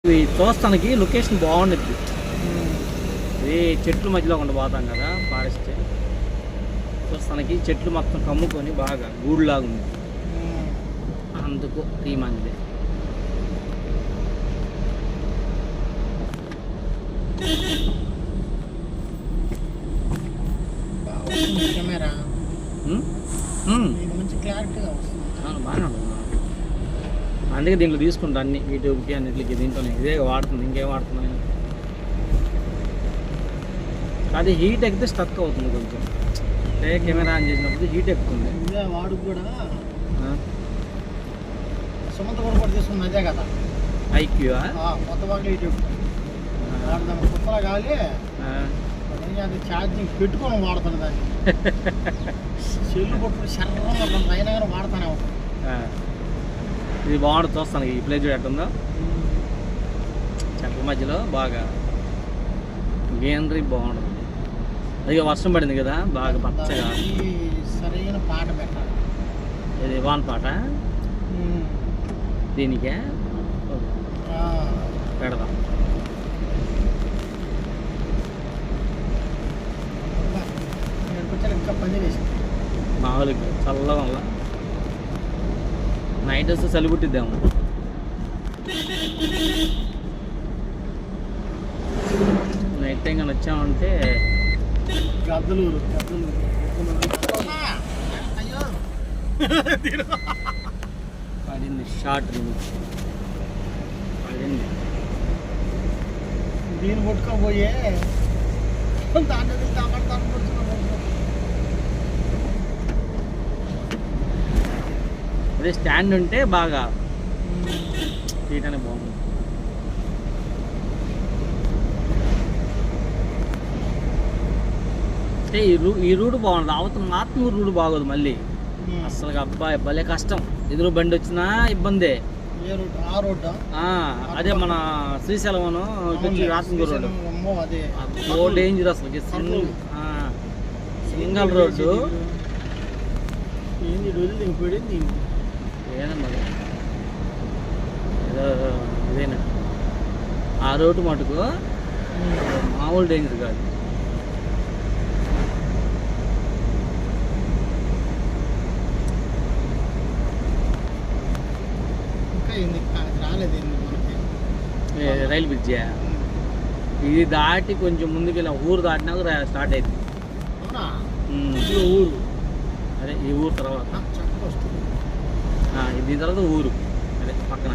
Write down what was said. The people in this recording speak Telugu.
ఇది చూస్తానికి లొకేషన్ బాగుంటుంది. ఇది చెట్లు మధ్యలో కొండ పోతాం కదా, ఫారెస్ట్ చూస్తానికి చెట్లు మొత్తం కమ్ముకొని బాగా గూడులాగా ఉంది. అందుకు టీమ్ అంది. కెమెరా మంచి క్లారిటీగా వస్తుంది. బాగానే ఉంటుంది. అందుకే దీంట్లో తీసుకుంటా అన్ని యూట్యూబ్కి అన్నిటికి దీంట్లోనే ఇదే వాడుతుంది. ఇంకేం వాడుతున్నాయి అది హీట్ ఎక్కితే స్టక్ అవుతుంది కొంచెం. అంటే కెమెరా ఆన్ చేసినప్పుడు హీట్ ఎక్కుతుంది. ఇదే వాడు కూడా సుమంత కూడా తీసుకుంది అదే కదా ఐక్యూవా కొత్త బాగా యూట్యూబ్ వాడదాం కొత్తలా కావాలి. అది ఛార్జింగ్ పెట్టుకొని వాడుతాను దాన్ని. సెల్లు కొట్టుకుని శర్రం అయినా కానీ వాడతానే ఉంటాను. ఇది బాగుంటుంది చూస్తాను. ఈ ప్లేస్ చూడ ఎట్టుందో చెట్ల మధ్యలో బాగా గ్రీనరీ బాగుంటుంది. అది వర్షం పడింది కదా బాగా పచ్చగా. సరైన పాట పెట్టాలి. ఇది వాన్ పాట దీనికే పెడదాం. ఇంకా పని చేసి మామూలుగా చల్లగా వల్ల నైట్ వస్తే చలి పుట్టిద్దాము. నైట్ టైం కానీ వచ్చామంటే గద్దలు పడింది. షార్ట్ పడింది. దీన్ని కొట్టుకోబోయే అదే స్టాండ్ ఉంటే బాగా తీయటానికి బాగుంది. అంటే ఈ రూట్ బాగుంది. అవతల మాత్రం రూట్ బాగోదు మళ్ళీ అసలు. అబ్బాయి భలే కష్టం. ఎదురు బండి వచ్చినా ఇబ్బందే. అదే మన శ్రీశైలం రాత్మూరు రోడ్డు డేంజర్ అసలు. సింగల్ రోడ్డు ఏదమ్మా ఏదో ఇదేనా ఆ రోడ్డు మటుకు మామూలు డేంజర్ కాదు. రైలు బ్రిడ్జి ఇది దాటి కొంచెం ముందుకెళ్ళి ఊరు దాటినాక స్టార్ట్ అయింది. ఊరు అదే ఈ ఊరు తర్వాత దీని తర్వాత ఊరు అదే పక్కన.